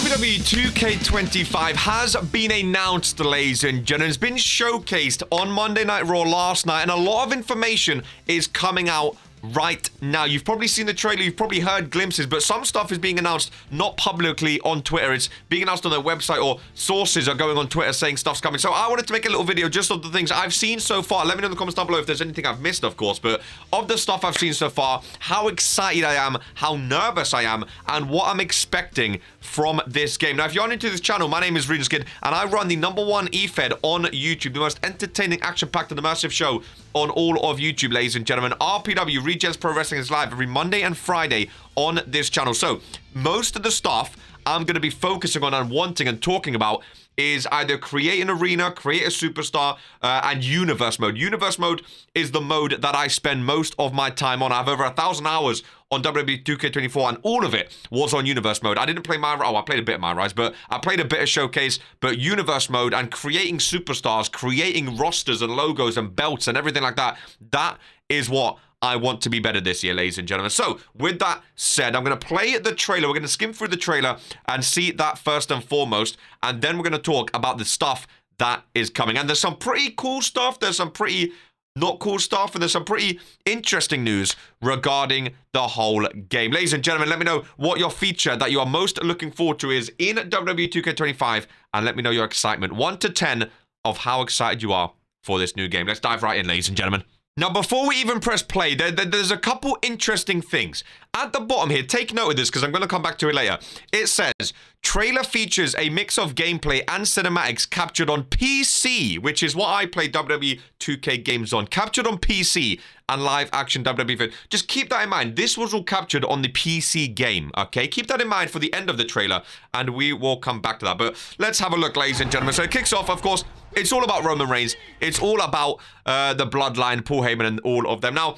WWE 2K25 has been announced, ladies and gentlemen. It's been showcased on Monday Night Raw last night, and a lot of information is coming out right now. You've probably seen the trailer, you've probably heard glimpses, but some stuff is being announced not publicly on Twitter. It's being announced on their website, or sources are going on Twitter saying stuff's coming. So I wanted to make a little video just of the things I've seen so far. Let me know in the comments down below if there's anything I've missed, of course, but of the stuff I've seen so far, how excited I am, how nervous I am, and what I'm expecting from this game. Now, if you're new to this channel, my name is Regents, and I run the #1 EFED on YouTube, the most entertaining, action-packed, and immersive show on all of YouTube, ladies and gentlemen. RPW, Regents Pro Wrestling, is live every Monday and Friday on this channel. So, most of the stuff I'm going to be focusing on and wanting and talking about is either create an arena, create a superstar, and universe mode. Universe mode is the mode that I spend most of my time on. I have over 1,000 hours on WWE 2K24, and all of it was on universe mode. I didn't play my... Oh, I played a bit of my Rise, but I played a bit of Showcase, but universe mode and creating superstars, creating rosters and logos and belts and everything like that, that is what I want to be better this year, ladies and gentlemen. So, with that said, I'm going to play the trailer. We're going to skim through the trailer and see that first and foremost, and then we're going to talk about the stuff that is coming. And there's some pretty cool stuff. There's some pretty not cool stuff, and there's some pretty interesting news regarding the whole game. Ladies and gentlemen, let me know what your feature that you are most looking forward to is in WWE 2K25, and let me know your excitement. 1 to 10 of how excited you are for this new game. Let's dive right in, ladies and gentlemen. Now, before we even press play, there's a couple interesting things. At the bottom here, take note of this because I'm going to come back to it later. It says, trailer features a mix of gameplay and cinematics captured on PC, which is what I play WWE 2K games on. Captured on PC and live action WWE. Just keep that in mind. This was all captured on the PC game, okay? Keep that in mind for the end of the trailer, and we will come back to that. But let's have a look, ladies and gentlemen. So it kicks off, of course. It's all about Roman Reigns. It's all about the Bloodline, Paul Heyman, and all of them. Now,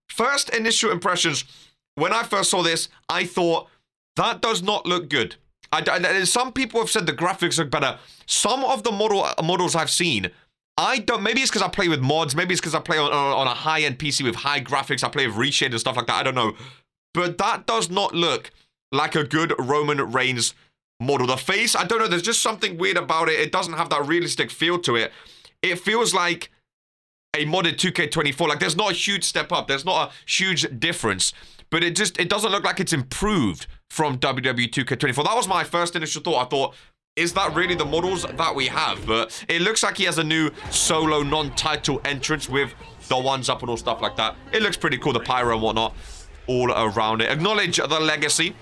first initial impressions, when I first saw this, I thought, that does not look good. Some people have said the graphics look better. Some of the models I've seen, I don't, maybe it's because I play with mods, maybe it's because I play on a high-end PC with high graphics, I play with reshade and stuff like that, I don't know. But that does not look like a good Roman Reigns model. The face, I don't know, there's just something weird about it. It doesn't have that realistic feel to it. It feels like a modded 2K24. Like, there's not a huge step up. There's not a huge difference. But it doesn't look like it's improved from WWE 2K24. That was my first initial thought. I thought, is that really the models that we have? But it looks like he has a new solo non-title entrance with the ones up and all stuff like that. It looks pretty cool, the pyro and whatnot all around it. Acknowledge the legacy.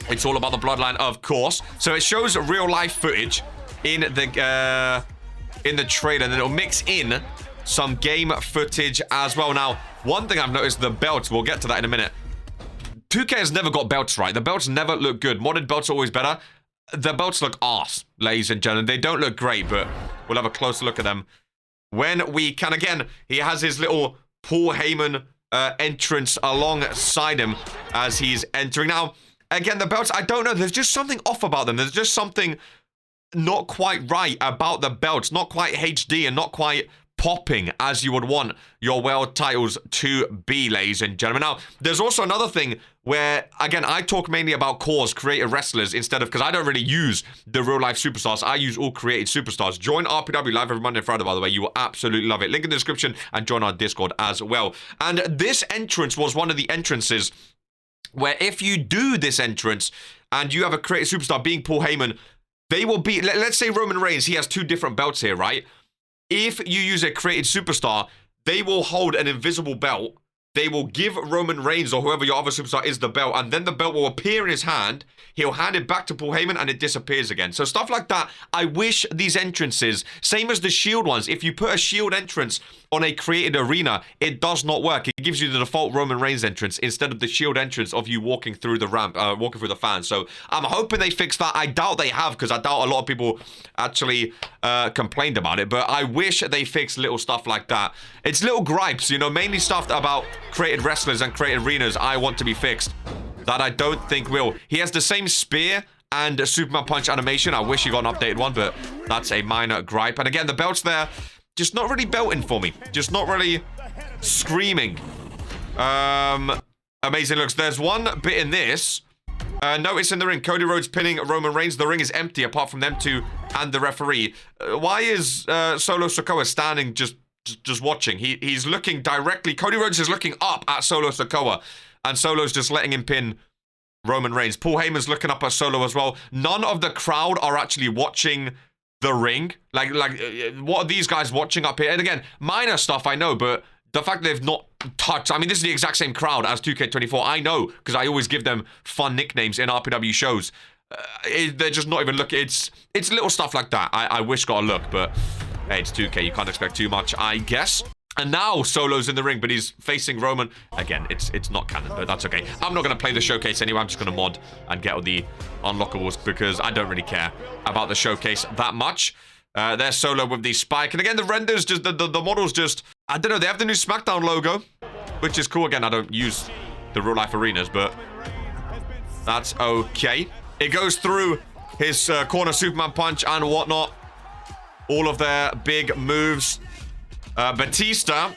It's all about the Bloodline, of course. So it shows real life footage in the trailer, and then it'll mix in some game footage as well. Now, one thing I've noticed, the belts, we'll get to that in a minute. 2K has never got belts right. The belts never look good. Modded belts are always better. The belts look arse, ladies and gentlemen. They don't look great, but we'll have a closer look at them when we can. Again, he has his little Paul Heyman entrance alongside him as he's entering. Now, again, the belts, I don't know. There's just something off about them. There's just something not quite right about the belts. Not quite HD and not quite popping as you would want your world titles to be, ladies and gentlemen. Now, there's also another thing where, again, I talk mainly about cores, created wrestlers, instead of, because I don't really use the real-life superstars. I use all created superstars. Join RPW live every Monday and Friday, by the way. You will absolutely love it. Link in the description, and join our Discord as well. And this entrance was one of the entrances where if you do this entrance and you have a created superstar being Paul Heyman, they will be, let's say Roman Reigns, he has 2 different belts here, right? If you use a created superstar, they will hold an invisible belt. They will give Roman Reigns or whoever your other superstar is the belt, and then the belt will appear in his hand. He'll hand it back to Paul Heyman, and it disappears again. So stuff like that, I wish these entrances, same as the Shield ones, if you put a Shield entrance on a created arena, it does not work. It gives you the default Roman Reigns entrance instead of the Shield entrance of you walking through the ramp, walking through the fans. So I'm hoping they fix that. I doubt they have, because I doubt a lot of people actually complained about it, but I wish they fixed little stuff like that. It's little gripes, you know, mainly stuff about created wrestlers and created arenas I want to be fixed that I don't think will. He has the same spear and a Superman punch animation. I wish he got an updated one, but that's a minor gripe. And again, the belts there, just not really belting for me. Just not really screaming. Amazing looks. There's one bit in this Notice in the ring, Cody Rhodes pinning Roman Reigns. The ring is empty apart from them two and the referee. Why is Solo Sikoa standing just watching? He's looking directly. Cody Rhodes is looking up at Solo Sikoa, and Solo's just letting him pin Roman Reigns. Paul Heyman's looking up at Solo as well. None of the crowd are actually watching the ring. Like, what are these guys watching up here? And again, minor stuff, I know, but the fact they've not touched... I mean, this is the exact same crowd as 2K24. I know, because I always give them fun nicknames in RPW shows. They're just not even looking. It's little stuff like that. I wish got a look, but hey, it's 2K. You can't expect too much, I guess. And now Solo's in the ring, but he's facing Roman. Again, it's not canon, but that's okay. I'm not going to play the showcase anyway. I'm just going to mod and get all the unlockables because I don't really care about the showcase that much. There's Solo with the spike. And again, the renders, just the models just... I don't know, they have the new SmackDown logo, which is cool. Again, I don't use the real-life arenas, but that's okay. It goes through his corner Superman punch and whatnot. All of their big moves. Batista,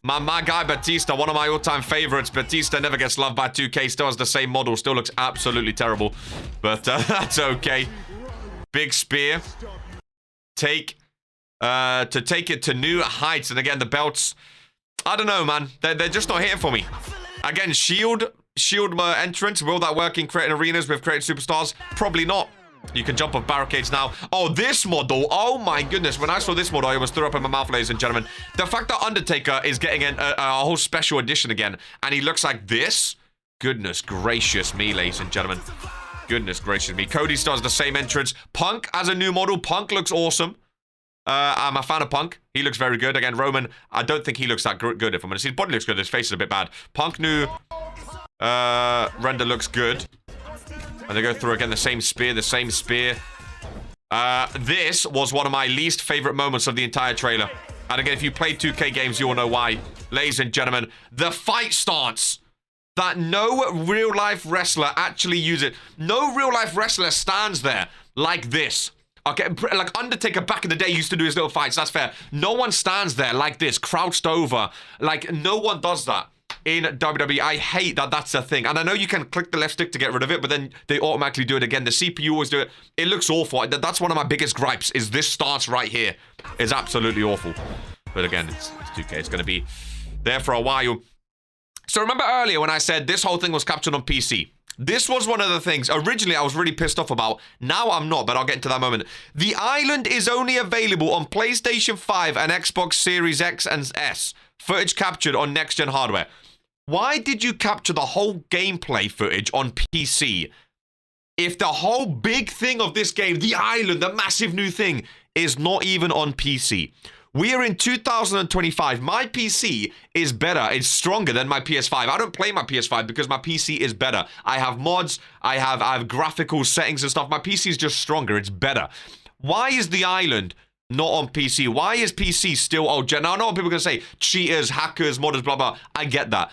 my guy Batista, one of my all-time favorites. Batista never gets loved by 2K, still has the same model, still looks absolutely terrible, but that's okay. Big spear, take it to new heights, and again the belts, I don't know, man, they're just not hitting for me. Again, shield entrance, will that work in creating arenas with creating superstars? Probably not. You can jump off barricades now. Oh, this model. Oh, my goodness. When I saw this model, I almost threw up in my mouth, ladies and gentlemen. The fact that Undertaker is getting a whole special edition again, and he looks like this. Goodness gracious me, ladies and gentlemen. Goodness gracious me. Cody still has the same entrance. Punk as a new model. Punk looks awesome. I'm a fan of Punk. He looks very good. Again, Roman, I don't think he looks that good, if I'm honest. His body looks good. His face is a bit bad. Punk new render looks good. And they go through again the same spear. This was one of my least favorite moments of the entire trailer. And again, if you play 2K games, you will know why. Ladies and gentlemen, the fight stance that no real-life wrestler actually uses. No real-life wrestler stands there like this. Okay, like Undertaker back in the day used to do his little fights. That's fair. No one stands there like this, crouched over. Like, no one does that in WWE. I hate that that's a thing. And I know you can click the left stick to get rid of it, but then they automatically do it again. The CPU always do it. It looks awful. That's one of my biggest gripes, is this stance right here is absolutely awful. But again, it's 2K. It's going to be there for a while. So remember earlier when I said this whole thing was captured on PC? This was one of the things originally I was really pissed off about. Now I'm not, but I'll get into that moment. The island is only available on PlayStation 5 and Xbox Series X and S. Footage captured on next-gen hardware. Why did you capture the whole gameplay footage on PC if the whole big thing of this game, the island, the massive new thing, is not even on PC? We are in 2025. My PC is better. It's stronger than my PS5. I don't play my PS5 because my PC is better. I have mods. I have graphical settings and stuff. My PC is just stronger. It's better. Why is the island not on PC? Why is PC still old gen? Now, I know what people are going to say. Cheaters, hackers, modders, blah, blah. I get that.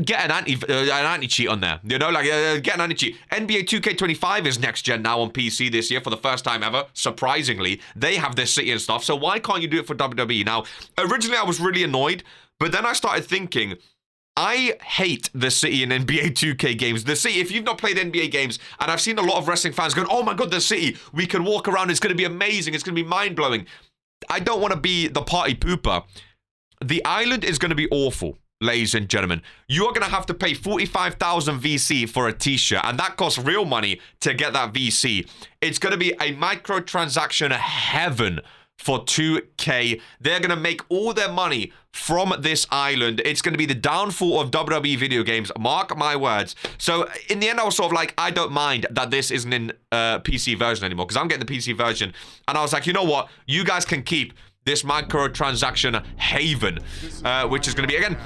Get an anti-cheat on there. You know, like, get an anti-cheat. NBA 2K25 is next gen now on PC this year for the first time ever. Surprisingly, they have their city and stuff. So why can't you do it for WWE? Now, originally I was really annoyed, but then I started thinking, I hate the city in NBA 2K games. The city, if you've not played NBA games, and I've seen a lot of wrestling fans going, oh my God, the city, we can walk around. It's going to be amazing. It's going to be mind-blowing. I don't want to be the party pooper. The island is going to be awful. Ladies and gentlemen, you are going to have to pay 45,000 VC for a t-shirt, and that costs real money to get that VC. It's going to be a microtransaction heaven for 2K. They're going to make all their money from this island. It's going to be the downfall of WWE video games. Mark my words. So in the end, I was sort of like, I don't mind that this isn't in PC version anymore, because I'm getting the PC version. And I was like, you know what? You guys can keep this microtransaction haven, which is going to be, again,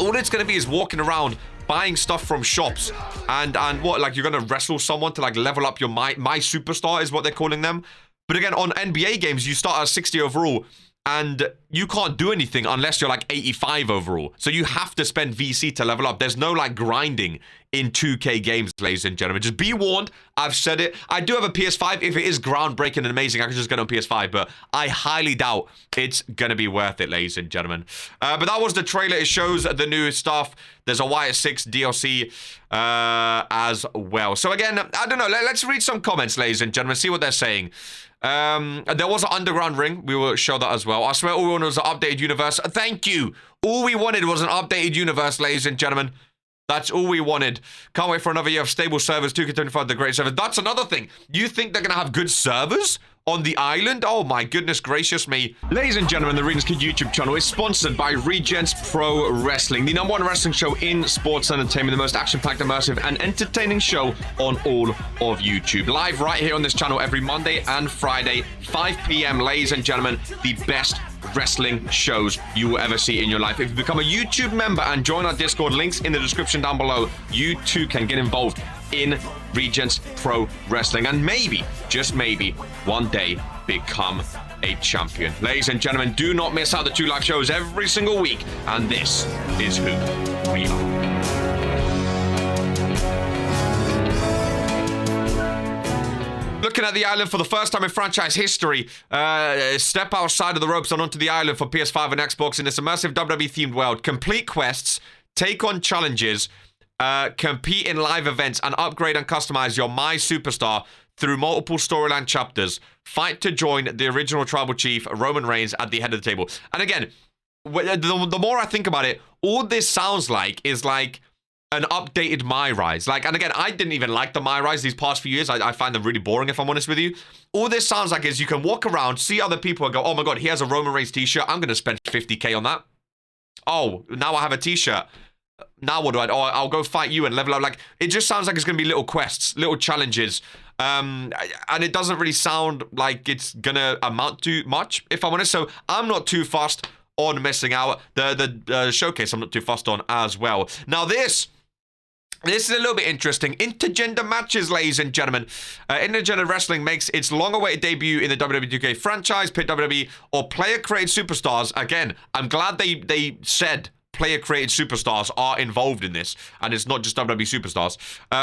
all it's going to be is walking around buying stuff from shops and what, like, you're going to wrestle someone to like level up your my superstar is what they're calling them. But again, on NBA games, you start at 60 overall and you can't do anything unless you're like 85 overall. So you have to spend VC to level up. There's no like grinding in 2K games, ladies and gentlemen. Just be warned. I've said it. I do have a PS5. If it is groundbreaking and amazing, I can just get on PS5, but I highly doubt it's going to be worth it, ladies and gentlemen. But that was the trailer. It shows the new stuff. There's a Wyatt 6 DLC as well. So again, I don't know. Let's read some comments, ladies and gentlemen, see what they're saying. There was an underground ring. We will show that as well. I swear all we wanted was an updated universe. Thank you. All we wanted was an updated universe, ladies and gentlemen. That's all we wanted. Can't wait for another year of stable servers. 2K25, the great servers. That's another thing. You think they're going to have good servers on the island? Oh my goodness gracious me. Ladies and gentlemen, the Regents Kid YouTube channel is sponsored by Regents Pro Wrestling, the #1 wrestling show in sports entertainment, the most action-packed, immersive, and entertaining show on all of YouTube. Live right here on this channel every Monday and Friday, 5 p.m. Ladies and gentlemen, the best wrestling shows you will ever see in your life. If you become a YouTube member and join our Discord, links in the description down below, you too can get involved in Regents Pro Wrestling and maybe, just maybe, one day become a champion. Ladies and gentlemen, do not miss out the 2 live shows every single week, and this is who we are. Looking at the island for the first time in franchise history, step outside of the ropes and onto the island for PS5 and Xbox in this immersive WWE-themed world. Complete quests, take on challenges, compete in live events, and upgrade and customize your My Superstar through multiple storyline chapters. Fight to join the original tribal chief, Roman Reigns, at the head of the table. And again, the more I think about it, all this sounds like is like an updated My Rise. And again, I didn't even like the My Rise these past few years. I find them really boring, if I'm honest with you. All this sounds like is you can walk around, see other people and go, oh my god, he has a Roman Reigns t-shirt. I'm going to spend 50k on that. Oh, now I have a t-shirt. Now what do I do? Oh, I'll go fight you and level up. It just sounds like it's going to be little quests, little challenges. And it doesn't really sound like it's going to amount to much, if I'm honest. So I'm not too fussed on missing out. The showcase I'm not too fussed on as well. Now this is a little bit interesting. Intergender matches, ladies and gentlemen. Intergender wrestling makes its long-awaited debut in the WWE 2K franchise, Pit WWE, or player-created superstars. Again, I'm glad they said player-created superstars are involved in this, and it's not just WWE superstars.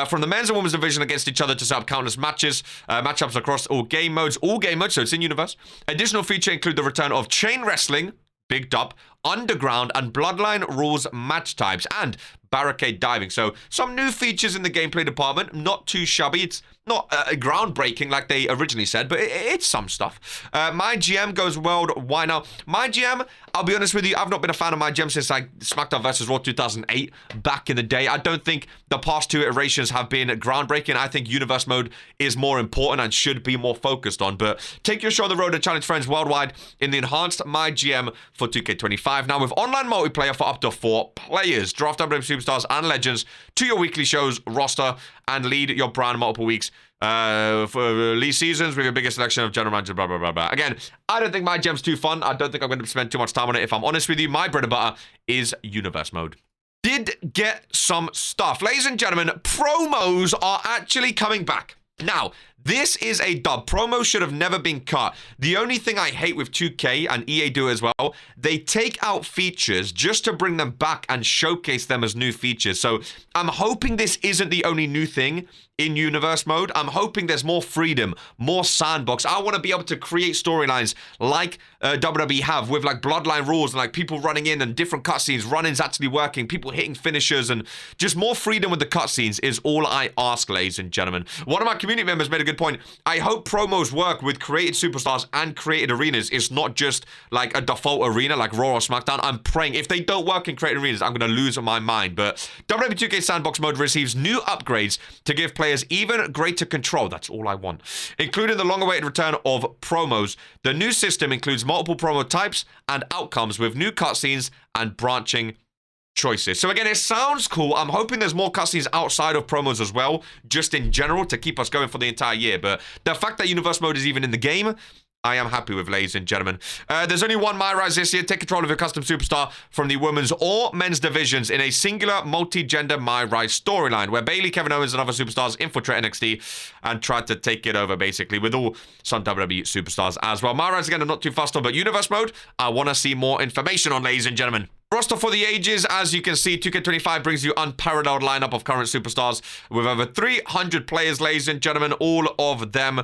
From the men's and women's division against each other to set up countless matches, matchups across all game modes, so it's in-universe. Additional features include the return of chain wrestling, bigged up, underground, and bloodline rules match types, and barricade diving. So some new features in the gameplay department. Not too shabby. It's not groundbreaking like they originally said, but it's some stuff. My GM goes worldwide now. My GM, I'll be honest with you, I've not been a fan of My GM since SmackDown vs. Raw 2008 back in the day. I don't think the past 2 iterations have been groundbreaking. I think Universe Mode is more important and should be more focused on. But take your show on the road and challenge friends worldwide in the enhanced My GM for 2K25. Now with online multiplayer for up to 4 players. Draft WWE superstars and legends to your weekly shows roster and lead your brand multiple weeks for lead seasons with your biggest selection of general managers, blah, blah, blah, blah. Again, I don't think My GM's too fun. I don't think I'm going to spend too much time on it. If I'm honest with you, my bread and butter is Universe Mode. Did get some stuff. Ladies and gentlemen, promos are actually coming back. Now, this is a dub. Promos should have never been cut. The only thing I hate with 2K, and EA do as well, they take out features just to bring them back and showcase them as new features. So I'm hoping this isn't the only new thing in Universe Mode. I'm hoping there's more freedom, more sandbox. I want to be able to create storylines like WWE have with bloodline rules and people running in and different cutscenes, run-ins actually working, people hitting finishers, and just more freedom with the cutscenes is all I ask, ladies and gentlemen. One of my community members made a good point. I hope promos work with created superstars and created arenas. It's not just a default arena like Raw or SmackDown. I'm praying if they don't work in created arenas, I'm going to lose my mind. But WWE 2K Sandbox Mode receives new upgrades to give players even greater control. That's all I want. Including the long-awaited return of promos. The new system includes multiple promo types and outcomes with new cutscenes and branching choices. So again, it sounds cool. I'm hoping there's more cutscenes outside of promos as well, just in general, to keep us going for the entire year. But the fact that Universe Mode is even in the game, I am happy with, ladies and gentlemen. There's only one My Rise this year. Take control of your custom superstar from the women's or men's divisions in a singular multi-gender My Rise storyline, where Bayley, Kevin Owens, and other superstars infiltrate NXT and try to take it over, basically, with some WWE superstars as well. My Rise, again, I'm not too fussed on, but Universe Mode, I want to see more information on, ladies and gentlemen. Roster for the ages, as you can see, 2K25 brings you unparalleled lineup of current superstars with over 300 players, ladies and gentlemen, all of them.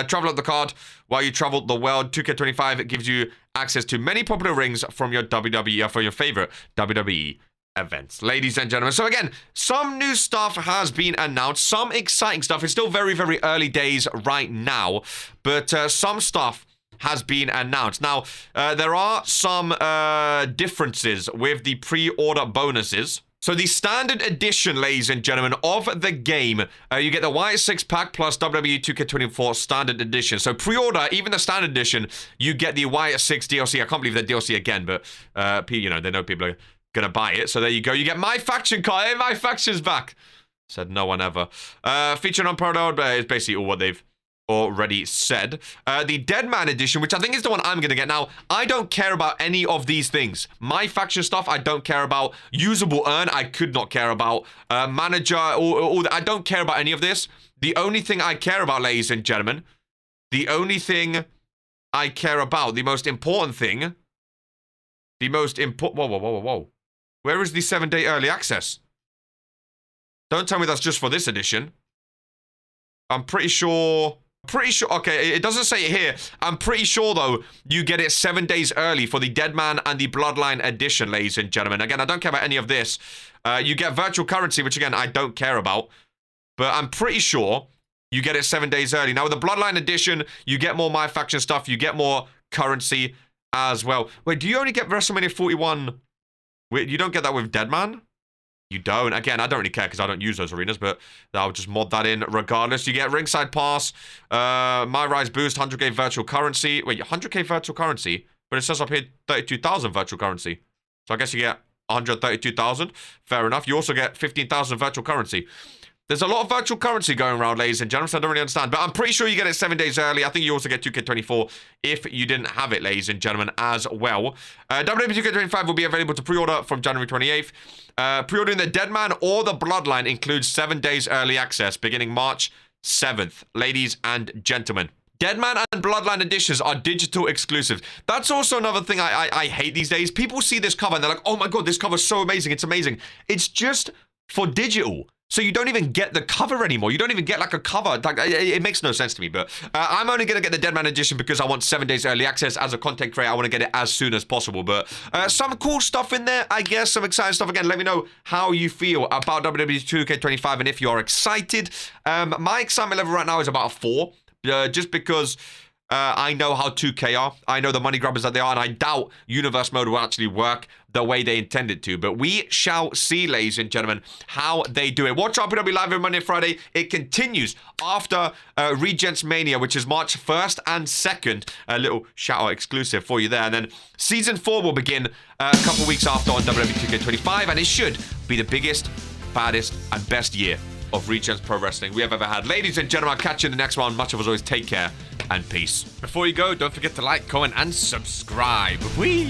Travel up the card while you travel the world. 2K25 gives you access to many popular rings from your WWE, for your favorite WWE events, ladies and gentlemen. So again, some new stuff has been announced, some exciting stuff. It's still very, very early days right now, but some stuff has been announced. Now, there are some differences with the pre-order bonuses. So the standard edition, ladies and gentlemen, of the game, you get the White 6-pack plus WWE 2K24 standard edition. So pre-order, even the standard edition, you get the White 6 DLC. I can't believe that DLC again, but, you know, they know people are gonna buy it. So there you go. You get my faction card. Hey, my faction's back. Said no one ever. Featured on Parallel is basically all what they've already said. The Deadman edition, which I think is the one I'm gonna get. Now, I don't care about any of these things. My faction stuff, I don't care about. Usable earn, I could not care about. Manager, I don't care about any of this. The only thing I care about, ladies and gentlemen, the only thing I care about, the most important thing, whoa. Where is the 7-day early access? Don't tell me that's just for this edition. I'm pretty sure, okay, it doesn't say it here. I'm pretty sure, though, you get it 7 days early for the Deadman and the Bloodline edition, ladies and gentlemen. Again, I don't care about any of this. You get virtual currency, which, again, I don't care about. But I'm pretty sure you get it 7 days early. Now, with the Bloodline edition, you get more My Faction stuff. You get more currency as well. Wait, do you only get WrestleMania 41? Wait, you don't get that with Deadman? You don't. Again, I don't really care because I don't use those arenas, but I'll just mod that in regardless. You get ringside pass, My Rise boost, 100k virtual currency. Wait, 100k virtual currency? But it says up here 32,000 virtual currency. So I guess you get 132,000. Fair enough. You also get 15,000 virtual currency. There's a lot of virtual currency going around, ladies and gentlemen, so I don't really understand. But I'm pretty sure you get it 7 days early. I think you also get 2K24 if you didn't have it, ladies and gentlemen, as well. WWE 2K25 will be available to pre-order from January 28th. Pre-ordering the Deadman or the Bloodline includes 7 days early access beginning March 7th, ladies and gentlemen. Deadman and Bloodline editions are digital exclusives. That's also another thing I hate these days. People see this cover and they're like, oh my god, this cover's so amazing. It's amazing. It's just for digital. So you don't even get the cover anymore. You don't even get like a cover. Like, it makes no sense to me. But I'm only going to get the Deadman edition because I want 7 days early access. As a content creator, I want to get it as soon as possible. But some cool stuff in there, I guess. Some exciting stuff. Again, let me know how you feel about WWE 2K25 and if you're excited. My excitement level right now is about a 4. Just because I know how 2K are. I know the money grabbers that they are. And I doubt Universe Mode will actually work the way they intended to. But we shall see, ladies and gentlemen, how they do it. Watch RPW Live every Monday and Friday. It continues after Regents Mania, which is March 1st and 2nd. A little shout-out exclusive for you there. And then Season 4 will begin a couple weeks after on WWE 2K25. And it should be the biggest, baddest, and best year of Regents Pro Wrestling we have ever had. Ladies and gentlemen, I'll catch you in the next one. Much of us always take care and peace. Before you go, don't forget to like, comment, and subscribe. Whee!